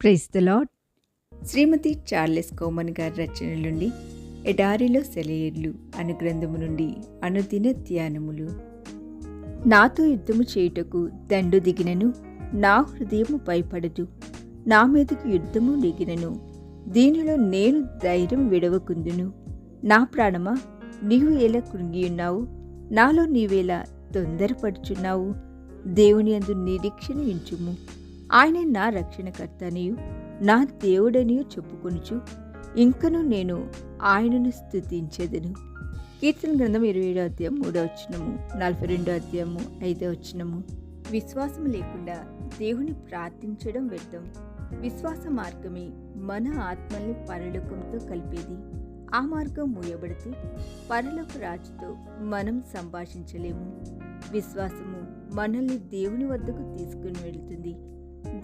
Praise the lord. Srimati Charles Cowman గారి రచనల నుండి ఎడారిలో సెలయేర్లు అను గ్రంథము నుండి అనుదిన ధ్యానములు. నాతో యుద్ధము చేయుటకు దండు దిగినను నా హృదయము భయపడదు. నా మీదకి యుద్ధము దిగినను దీనిలో నేను ధైర్యం విడవకుందును. నా ప్రాణమా, నీవు ఎలా కృంగియున్నావు? నాలో నీవేలా తొందరపడుచున్నావు? దేవుని యందు నిరీక్షణ ఉంచుము. ఆయన నా రక్షణకర్తనియు నా దేవుడనియు చెప్పుకొనుచు ఇంకను నేను ఆయనను స్తుతించెదను. కీర్తన గ్రంథం 27వ అధ్యాయం 3వ వచనము, 42వ అధ్యాయము 5వ వచనము. విశ్వాసం లేకుండా దేవుని ప్రార్థించడం వ్యర్థం. విశ్వాస మార్గమే మన ఆత్మల్ని పరలోకంతో కలిపేది. ఆ మార్గం మూయబడితే పరలోక రాజుతో మనం సంభాషించలేము. విశ్వాసము మనల్ని దేవుని వద్దకు తీసుకుని వెళుతుంది.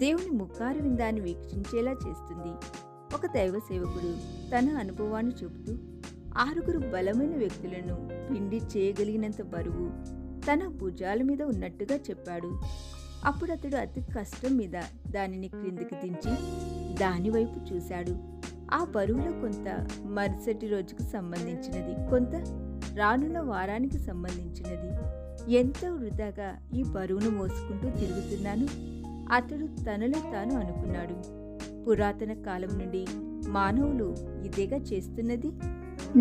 దేవుని ముఖార విందాన్ని వీక్షించేలా చేస్తుంది. ఒక దైవ సేవకుడు తన అనుభవాన్ని చెబుతూ 6 బలమైన వ్యక్తులను పిండి చేయగలిగినంత బరువు తన భుజాల మీద ఉన్నట్టుగా చెప్పాడు. అప్పుడు అతడు అతి కష్టం మీద దానిని క్రిందికి దించి దానివైపు చూశాడు. ఆ బరువులో కొంత మరుసటి రోజుకు సంబంధించినది, కొంత రానున్న వారానికి సంబంధించినది. ఎంతో వృధాగా ఈ బరువును మోసుకుంటూ తిరుగుతున్నాను అతడు తనలో తాను అనుకున్నాడు. పురాతన కాలం నుండి మానవులు ఇదేగా చేస్తున్నది.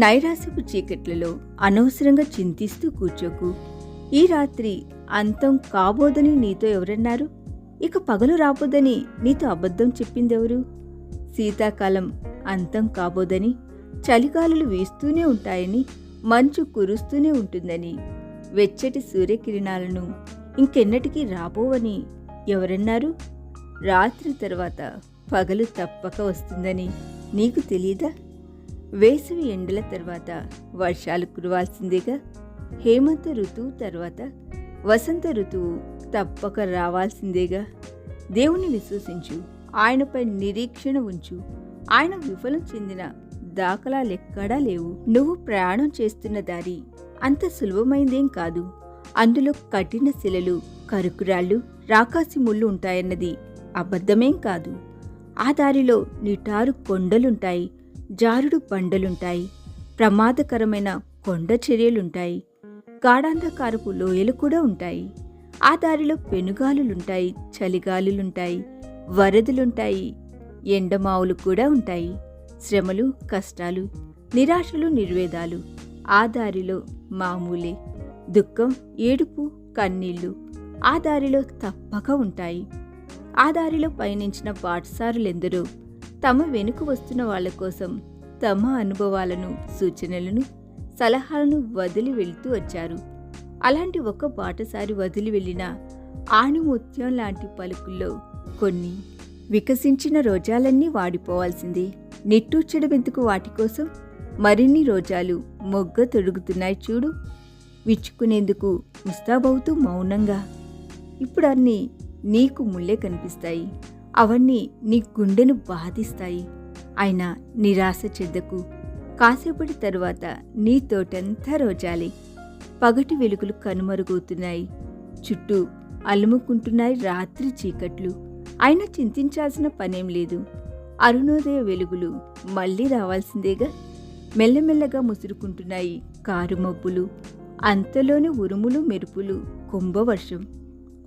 నైరాశ్యపు చీకట్లలో అనవసరంగా చింతిస్తూ కూర్చోకు. ఈ రాత్రి అంతం కాబోదని నీతో ఎవరన్నారు? ఇక పగలు రాబోదని నీతో అబద్ధం చెప్పిందెవరు? శీతాకాలం అంతం కాబోదని, చలిగాలులు వీస్తూనే ఉంటాయని, మంచు కురుస్తూనే ఉంటుందని, వెచ్చటి సూర్యకిరణాలను ఇంకెన్నటికీ రాబోవని ఎవరన్నారు? రాత్రి తర్వాత పగలు తప్పక వస్తుందని నీకు తెలియదా? వేసవి ఎండల తర్వాత వర్షాలు కురవాల్సిందేగా. హేమంత ఋతువు తర్వాత వసంత ఋతువు తప్పక రావాల్సిందేగా. దేవుని విశ్వసించు, ఆయనపై నిరీక్షణ ఉంచు. ఆయన విఫలం చెందిన దాఖలాలెక్కడా లేవు. నువ్వు ప్రయాణం చేస్తున్న దారి అంత సులభమైందేం కాదు. అందులో కఠిన శిలలు, కరుకురాళ్ళు, రాకాసి ముళ్ళు ఉంటాయన్నది అబద్ధమేం కాదు. ఆ దారిలో నిటారు కొండలుంటాయి, జారుడు బండలుంటాయి, ప్రమాదకరమైన కొండ చర్యలుంటాయి, గాఢాంధకారపు లోయలు కూడా ఉంటాయి. ఆ దారిలో పెనుగాలులుంటాయి, చలిగాలులుంటాయి, వరదలుంటాయి, ఎండమావులు కూడా ఉంటాయి. శ్రమలు, కష్టాలు, నిరాశలు, నిర్వేదాలు ఆ దారిలో మామూలే. దుఃఖం, ఏడుపు, కన్నీళ్లు ఆ దారిలో తప్పక ఉంటాయి. ఆ దారిలో పయనించిన బాటసారులెందరో తమ వెనుక వస్తున్న వాళ్ల కోసం తమ అనుభవాలను, సూచనలను, సలహాలను వదిలి వెళుతూ వచ్చారు. అలాంటి ఒక బాటసారి వదిలి వెళ్ళిన ఆణిముత్యం లాంటి పలుకుల్లో కొన్ని వికసించిన రోజాలన్నీ వాడిపోవాల్సిందే. నిట్టూర్చడమెందుకు వాటి కోసం? మరిన్ని రోజాలు మొగ్గ తొడుగుతున్నాయి చూడు. విచ్చుకునేందుకు ముస్తాబవుతూ మౌనంగా. ఇప్పుడు అన్నీ నీకు ముళ్ళే కనిపిస్తాయి. అవన్నీ నీ గుండెను బాధిస్తాయి. అయినా నిరాశ చెందకు. కాసేపటి తరువాత నీ తోటంతా రోజాలే. పగటి వెలుగులు కనుమరుగవుతున్నాయి. చుట్టూ అలుముకుంటున్నాయి రాత్రి చీకట్లు. అయినా చింతించాల్సిన పనేం లేదు. అరుణోదయ వెలుగులు మళ్ళీ రావాల్సిందేగా. మెల్లమెల్లగా ముసురుకుంటున్నాయి కారు మబ్బులు. అంతలోని ఉరుములు, మెరుపులు, కుంభవర్షం.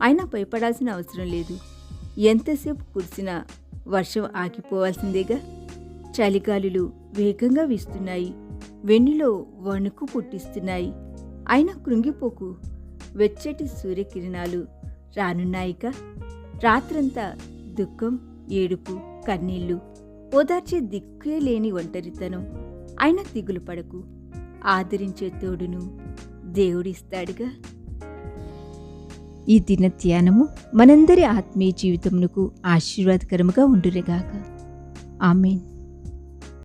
అయినా భయపడాల్సిన అవసరం లేదు. ఎంతసేపు కురిసినా వర్షం ఆగిపోవాల్సిందేగా. చలిగాలులు వేగంగా వీస్తున్నాయి, వెన్నులో వణుకు పుట్టిస్తున్నాయి. అయినా కృంగిపోకు. వెచ్చటి సూర్యకిరణాలు రానున్నాయిగా. రాత్రంతా దుఃఖం, ఏడుపు, కన్నీళ్లు, ఓదార్చే దిక్కే లేని ఒంటరితనం. అయినా దిగులు పడకు. ఆదరించే తోడును దేవుడిస్తాడుగా. ఈ దిన ధ్యానము మనందరి ఆత్మీయ జీవితమునకు ఆశీర్వాదకరముగా ఉండునుగాక. ఆమేన్.